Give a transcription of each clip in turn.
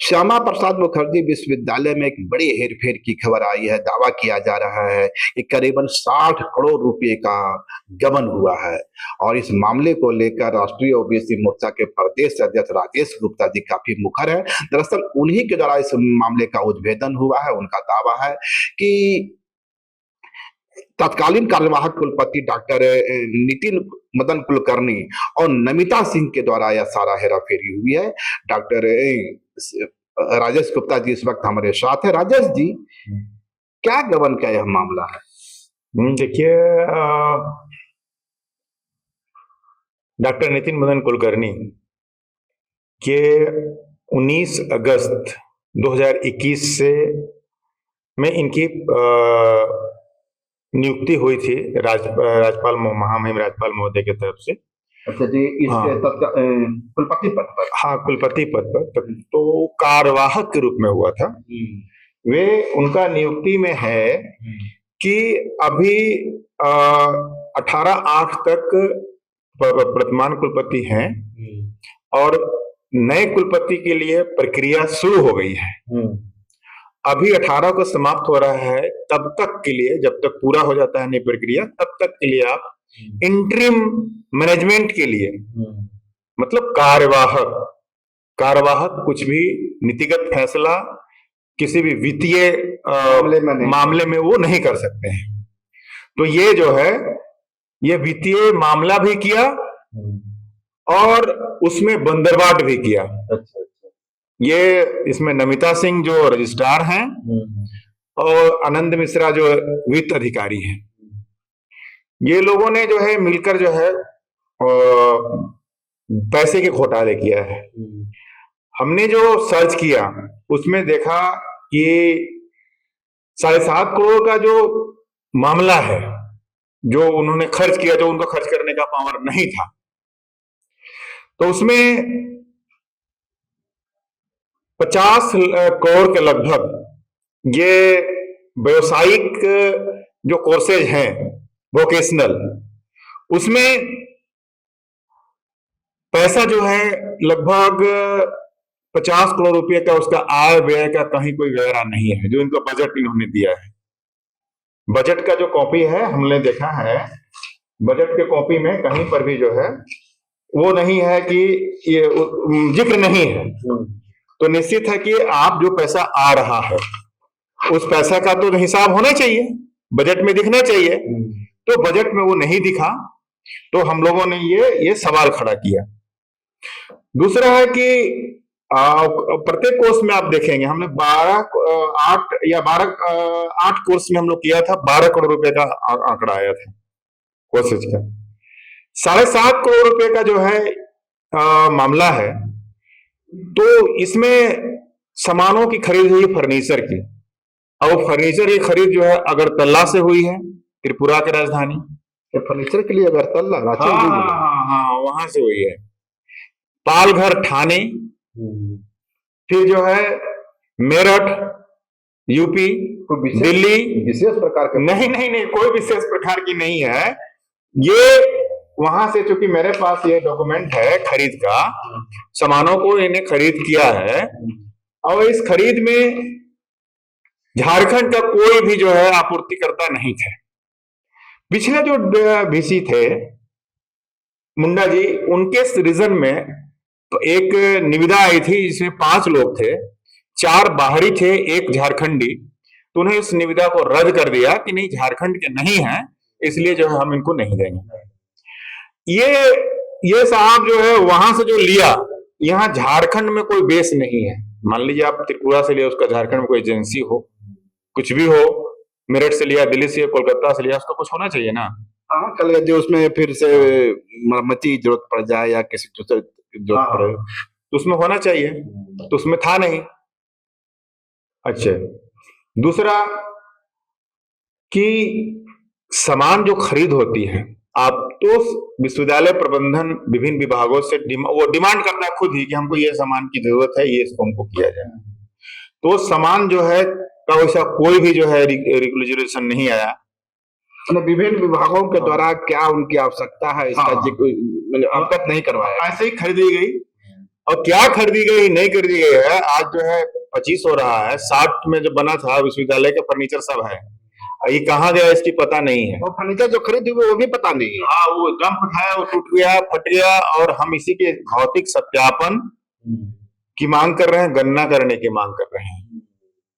श्यामा प्रसाद मुखर्जी विश्वविद्यालय में एक बड़ी हेरफेर की खबर आई है। दावा किया जा रहा है कि करीबन 60 करोड़ रुपए का गबन हुआ है। और इस मामले को लेकर राष्ट्रीय ओबीसी मोर्चा के प्रदेश अध्यक्ष राजेश गुप्ता जी काफी मुखर है। दरअसल उन्हीं के द्वारा इस मामले का उद्भेदन हुआ है। उनका दावा है कि तत्कालीन कार्यवाहक कुलपति डॉक्टर नितिन मदन कुलकर्णी और नमिता सिंह के द्वारा यह सारा हेराफेरी हुई है। डॉक्टर राजेश गुप्ता जी इस वक्त हमारे साथ है। राजेश जी, क्या गबन का यह मामला है? देखिए, डॉक्टर नितिन मदन कुलकर्णी के 19 अगस्त 2021 से में इनकी नियुक्ति हुई थी राज्यपाल महामहिम राज्यपाल महोदय की तरफ से। अच्छा जी, इस कुलपति पद पर? हाँ, कुलपति पद पर। तो कार्यवाहक के रूप में हुआ था। वे उनका नियुक्ति में है कि अभी 18/8 तक वर्तमान कुलपति हैं और नए कुलपति के लिए प्रक्रिया शुरू हो गई है। अभी 18 को समाप्त हो रहा है। तब तक के लिए, जब तक पूरा हो जाता है नई प्रक्रिया, तब तक के लिए आप इंटरिम मैनेजमेंट के लिए, मतलब कार्यवाहक कुछ भी नीतिगत फैसला किसी भी वित्तीय मामले में वो नहीं कर सकते हैं। तो ये जो है, ये वित्तीय मामला भी किया और उसमें बंदरबाट भी किया। अच्छा। ये इसमें नमिता सिंह जो रजिस्ट्रार हैं और आनंद मिश्रा जो वित्त अधिकारी हैं, ये लोगों ने जो है मिलकर जो है पैसे के घोटाले किया है। हमने जो सर्च किया उसमें देखा कि 7.5 करोड़ का जो मामला है, जो उन्होंने खर्च किया, जो उनको खर्च करने का पावर नहीं था, तो उसमें 50 करोड़ के लगभग ये व्यवसायिक जो कोर्सेज हैं, वोकेशनल, उसमें पैसा जो है लगभग 50 करोड़ रुपए का उसका आय व्यय का कहीं कोई ब्यौरा नहीं है, जो इनको बजट इन्होंने दिया है। बजट का जो कॉपी है, हमने देखा है, बजट के कॉपी में कहीं पर भी जो है वो नहीं है कि ये जिक्र नहीं है। तो निश्चित है कि आप जो पैसा आ रहा है उस पैसा का तो हिसाब होना चाहिए, बजट में दिखना चाहिए। तो बजट में वो नहीं दिखा, तो हम लोगों ने ये सवाल खड़ा किया। दूसरा है कि प्रत्येक कोर्स में आप देखेंगे, हमने 8 कोर्स में हम लोग किया था, 12 करोड़ रुपए का आंकड़ा आया था कोर्सेज का। 7.5 करोड़ रुपए का जो है मामला है। तो इसमें सामानों की खरीद हुई फर्नीचर की, और फर्नीचर की खरीद जो है अगरतला से हुई है, त्रिपुरा की राजधानी। फर्नीचर के लिए अगरतला, हाँ, वहां से हुई है। पालघर थाने, फिर जो है मेरठ यूपी, दिल्ली। विशेष प्रकार का नहीं, कोई विशेष प्रकार की नहीं है। ये वहां से, चूंकि मेरे पास ये डॉक्यूमेंट है खरीद का, सामानों को इन्हें खरीद किया है, और इस खरीद में झारखंड का कोई भी जो है आपूर्तिकर्ता नहीं थे। पिछले जो वीसी थे मुंडा जी, उनके रीजन में तो एक निविदा आई थी जिसमें 5 लोग थे, 4 बाहरी थे, 1 झारखंडी। तो उन्हें इस निविदा को रद्द कर दिया कि नहीं, झारखंड के नहीं है, इसलिए जो है हम इनको नहीं देंगे। ये साहब जो है वहां से जो लिया, यहाँ झारखंड में कोई बेस नहीं है। मान लीजिए आप त्रिपुरा से लिया, उसका झारखंड में कोई एजेंसी हो, कुछ भी हो, मेरठ से लिया, दिल्ली से, कोलकाता से लिया, उसका कुछ होना चाहिए ना। हाँ, कल जो उसमें फिर से मरम्मती जरूरत पड़ जाए या किसी जरूरत पड़े, तो उसमें होना चाहिए, तो उसमें था नहीं। अच्छा, दूसरा कि सामान जो खरीद होती है, आप तो विश्वविद्यालय प्रबंधन विभिन्न विभागों से वो डिमांड करता है खुद ही कि हमको ये सामान की जरूरत है, ये इसको हमको किया जाए। तो सामान जो है का वैसा कोई भी जो है रेगुलेशन नहीं आया। विभिन्न विभागों के द्वारा क्या उनकी आवश्यकता है, इसका अवगत नहीं करवाया, ऐसे ही खरीदी गई और क्या खरीदी गई नहीं खरीदी गई है, आज जो है 25 हो रहा है, 60 में जो बना था विश्वविद्यालय का फर्नीचर सब है, ये कहाँ गया इसकी पता नहीं है। और फर्नीचर जो खरीदी हुई वो भी पता नहीं है। हाँ, वो डंप है, वो टूट गया, फट गया, और हम इसी के भौतिक सत्यापन की मांग कर रहे हैं, गणना करने की मांग कर रहे हैं।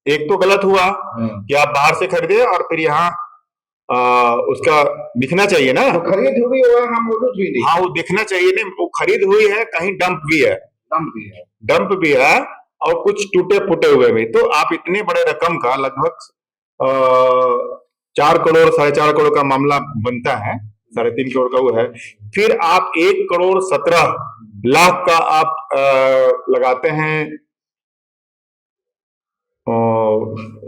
एक तो गलत हुआ कि आप बाहर से खरीदे और फिर यहाँ उसका दिखना चाहिए ना, तो खरीद हुई हुआ है, मौजूद भी नहीं। हाँ, वो दिखना चाहिए नहीं, वो खरीद हुई है, कहीं डंप भी है, डंप भी है, और कुछ टूटे फूटे हुए भी। तो आप इतने बड़े रकम का, लगभग 4 करोड़ 4.5 करोड़ का मामला बनता है, 3.5 करोड़ का वो है, फिर आप 1 करोड़ 17 लाख का आप लगाते हैं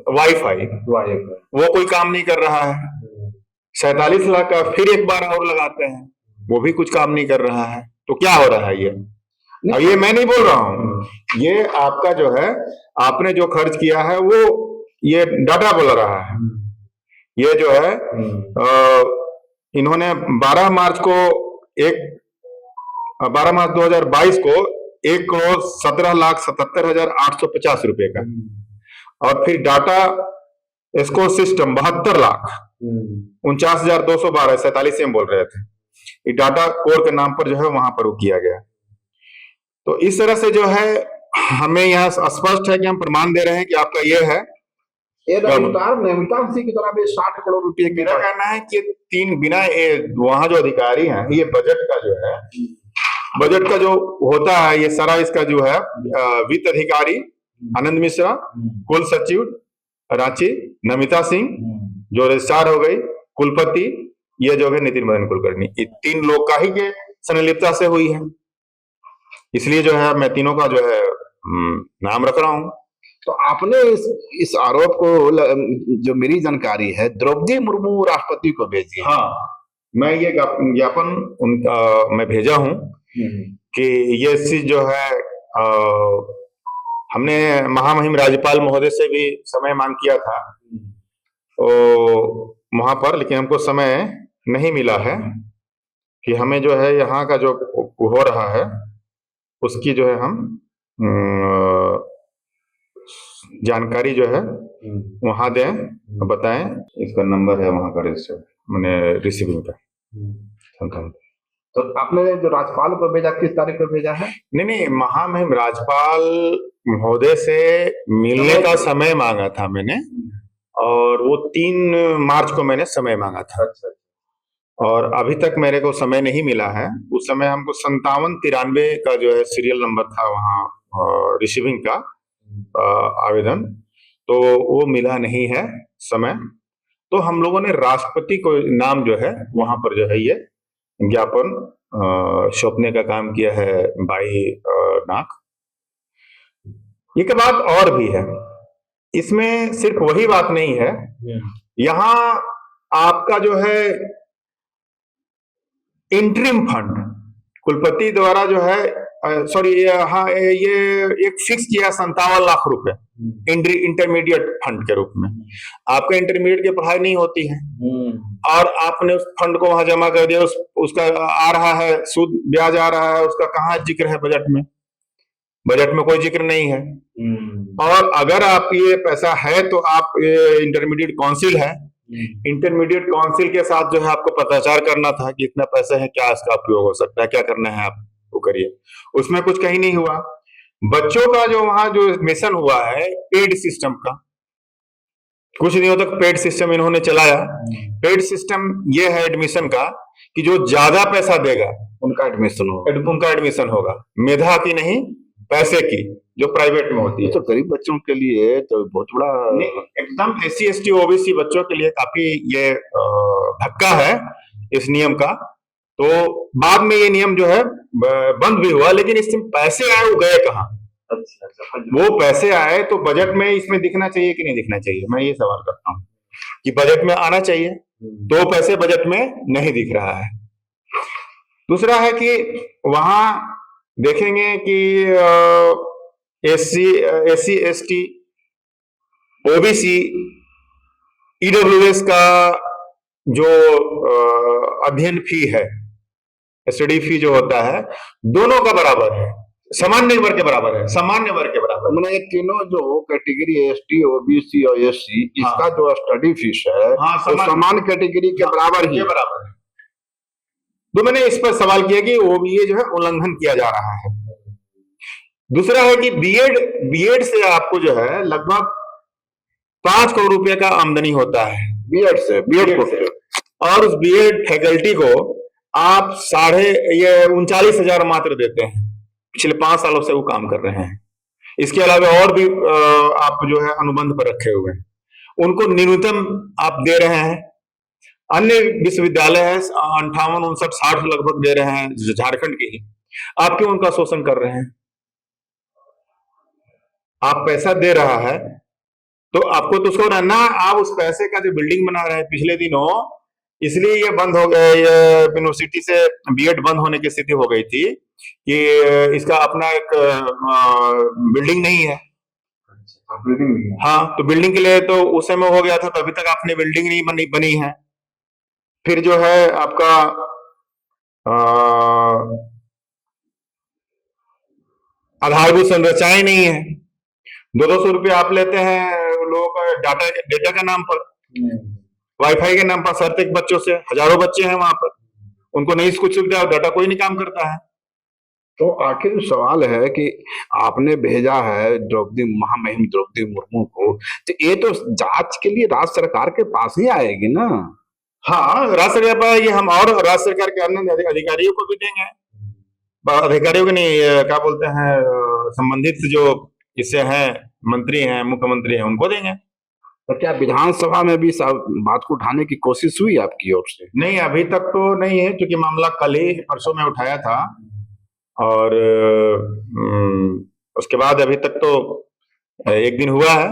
वाईफाई, वो कोई काम नहीं कर रहा है। 47 लाख का फिर एक बार और लगाते हैं, वो भी कुछ काम नहीं कर रहा है। तो क्या हो रहा है ये? और ये मैं नहीं बोल रहा हूं, ये आपका जो है, आपने जो खर्च किया है वो ये डाटा बोल रहा है। ये जो है इन्होंने 12 मार्च 2022 को 1 करोड़ 17,77,850 रुपए का, और फिर डाटा इसको सिस्टम 72 लाख 49,212, 47 से हम बोल रहे थे, ये डाटा कोर के नाम पर जो है वहां पर वो किया गया। तो इस तरह से जो है हमें यहाँ स्पष्ट है कि हम प्रमाण दे रहे हैं कि आपका ये है नैनीताल की तरफ 60 करोड़ रुपए की। मेरा कहना है कि तीन बिना वहां जो अधिकारी हैं, ये बजट का जो है, बजट का जो होता है, ये सारा इसका जो है वित्त अधिकारी आनंद मिश्रा, कुल सचिव रांची नमिता सिंह जो रजिस्ट्रार हो गई, कुलपति ये जो है नितिन मदन कुलकर्णी, ये 3 लोग का ही के संलिप्तता से हुई है। इसलिए जो है मैं तीनों का जो है नाम रख रहा हूं। तो आपने इस आरोप को, जो मेरी जानकारी है, द्रौपदी मुर्मू राष्ट्रपति को भेजी। हाँ, मैं ये ज्ञापन उनका मैं भेजा हूं कि ये चीज जो है हमने महामहिम राज्यपाल महोदय से भी समय मांग किया था वहां पर, लेकिन हमको समय नहीं मिला है कि हमें जो है यहाँ का जो हो रहा है उसकी जो है हम जानकारी जो है वहां दें, बताएं। इसका नंबर है वहां का रजिस्टर, मैंने रिसीविंग का। तो आपने जो राज्यपाल को भेजा, किस तारीख को भेजा है? नहीं, महामहिम राज्यपाल महोदय से मिलने का समय मांगा था मैंने, और वो 3 मार्च को मैंने समय मांगा था। और अभी तक मेरे को समय नहीं मिला है। उस समय हमको 5793 का जो है सीरियल नंबर था वहाँ रिसीविंग का आवेदन, तो वो मिला नहीं है समय। तो हम लोगों ने राष्ट्रपति को नाम जो है वहां पर जो है ये ज्ञापन सौंपने का काम किया है बाई नाक। एक बात और भी है, इसमें सिर्फ वही बात नहीं है, यहाँ आपका जो है इंटरिम फंड कुलपति द्वारा जो है हाँ, ये एक फिक्स किया 57 लाख रुपए इंटरमीडिएट फंड के रूप में। आपका इंटरमीडिएट की पढ़ाई नहीं होती है और आपने उस फंड को वहां जमा कर दिया, उसका आ रहा है सूद ब्याज आ रहा है, उसका कहाँ जिक्र है बजट में? बजट में कोई जिक्र नहीं है। और अगर आप ये पैसा है तो आप इंटरमीडिएट काउंसिल है, इंटरमीडिएट काउंसिल के साथ जो है आपको पत्राचार करना था कि इतना पैसा है, क्या इसका उपयोग हो सकता है, क्या करना है आप वो करिए। उसमें कुछ कहीं नहीं हुआ। बच्चों का जो वहां जो एडमिशन हुआ है पेड सिस्टम का, कुछ दिनों तक पेड सिस्टम इन्होंने चलाया। पेड सिस्टम ये है एडमिशन का कि जो ज्यादा पैसा देगा उनका एडमिशन होगा, मेधा की नहीं, पैसे की, जो प्राइवेट में होती है। तो गरीब बच्चों के लिए तो बहुत बड़ा, एकदम SC ST OBC बच्चों के लिए काफी ये धक्का है इस नियम का। तो बाद में ये नियम जो है बंद भी हुआ, लेकिन इसमें पैसे आए वो गए कहाँ? वो पैसे आए तो बजट में इसमें दिखना चाहिए कि नहीं दिखना चाहिए? मैं ये सवाल करता हूँ कि बजट में आना चाहिए, तो पैसे बजट में नहीं दिख रहा है। दूसरा है कि वहां देखेंगे कि SC ST OBC EWS का जो अध्ययन फी है, स्टडी फी जो होता है, दोनों का बराबर है। सामान्य वर्ग के बराबर है, सामान्य वर्ग के बराबर। मैंने ये तीनों जो कैटेगरी एसटी, ओबीसी और एससी, इसका जो स्टडी फीस है हाँ, वो सामान्य कैटेगरी के बराबर ही के बराबर है। तो मैंने इस पर सवाल किया कि वो भी ये जो है उल्लंघन किया जा रहा है। दूसरा है कि बीएड से आपको जो है लगभग 5 करोड़ रुपए का आमदनी होता है बीएड से, बीएड से। और उस बीएड फैकल्टी को आप 39,500 मात्र देते हैं। पिछले 5 सालों से वो काम कर रहे हैं। इसके अलावा और भी आप जो है अनुबंध पर रखे हुए हैं, उनको न्यूनतम आप दे रहे हैं। अन्य विश्वविद्यालय है 58, 59, 60 लगभग दे रहे हैं, झारखंड के ही। आप क्यों उनका शोषण कर रहे हैं? आप पैसा दे रहा है तो आपको तो उसको ना, आप उस पैसे का जो बिल्डिंग बना रहे हैं पिछले दिनों, इसलिए ये बंद हो गया, यूनिवर्सिटी से बीएड बंद होने की स्थिति हो गई थी कि इसका अपना एक बिल्डिंग नहीं है। बिल्डिंग नहीं है। हाँ, तो बिल्डिंग के लिए तो उस समय हो गया था, तो अभी तक आपने बिल्डिंग नहीं बनी है। फिर जो है आपका आधारभूत संरचनाएं नहीं है। 200 रुपये आप लेते हैं लोगों का डेटा के नाम पर, वाईफाई के नाम पर, सर बच्चों से, हजारों बच्चे हैं वहां पर, उनको नहीं कुछ सुविधा, डाटा कोई नहीं काम करता है। तो आखिर सवाल है कि आपने भेजा है महामहिम द्रौपदी मुर्मू को, तो ये तो जांच के लिए राज्य सरकार के पास ही आएगी ना। हाँ, राज्य सरकार पर ये हम और राज्य सरकार के अन्य अधिकारियों को भी देंगे। अधिकारियों को नहीं, क्या बोलते हैं, संबंधित जो इससे हैं, मंत्री हैं, मुख्यमंत्री हैं, उनको देंगे। तो क्या विधानसभा में भी सब बात को उठाने की कोशिश हुई आपकी ओर से? नहीं, अभी तक तो नहीं है, क्योंकि मामला कल ही परसों में उठाया था और उसके बाद अभी तक तो 1 दिन हुआ है,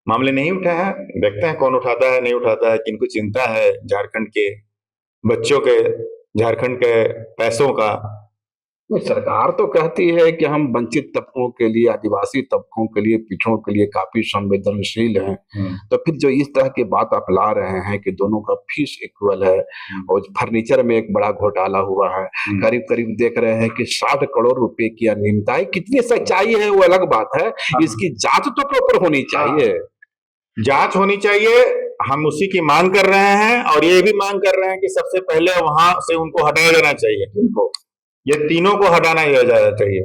मामले नहीं उठा है। देखते हैं कौन उठाता है, नहीं उठाता है, किनको चिंता है झारखंड के बच्चों के, झारखंड के पैसों का। सरकार तो कहती है कि हम वंचित तबकों के लिए, आदिवासी तबकों के लिए, पिछड़ों के लिए काफी संवेदनशील हैं। तो फिर जो इस तरह की बात आप ला रहे हैं कि दोनों का फीस इक्वल है, और फर्नीचर में एक बड़ा घोटाला हुआ है, करीब करीब देख रहे हैं कि 60 करोड़ रुपए की अनियमितता है। कितनी सच्चाई है वो अलग बात है, इसकी जांच तो प्रॉपर होनी चाहिए। जांच होनी चाहिए, हम उसी की मांग कर रहे हैं, और ये भी मांग कर रहे हैं कि सबसे पहले वहां से उनको हटाया जाना चाहिए। ये तीनों को हटाना जाना चाहिए,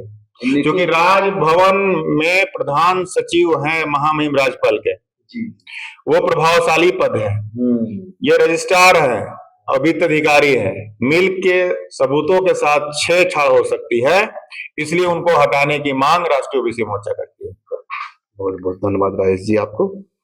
क्योंकि राजभवन में प्रधान सचिव हैं महामहिम राज्यपाल के, वो प्रभावशाली पद है। ये रजिस्ट्रार है और वित्त अधिकारी है, मिल के सबूतों के साथ छेड़छाड़ हो सकती है, इसलिए उनको हटाने की मांग राष्ट्रीय ओबीसी मोर्चा करती है। बहुत बहुत धन्यवाद राजेश जी आपको।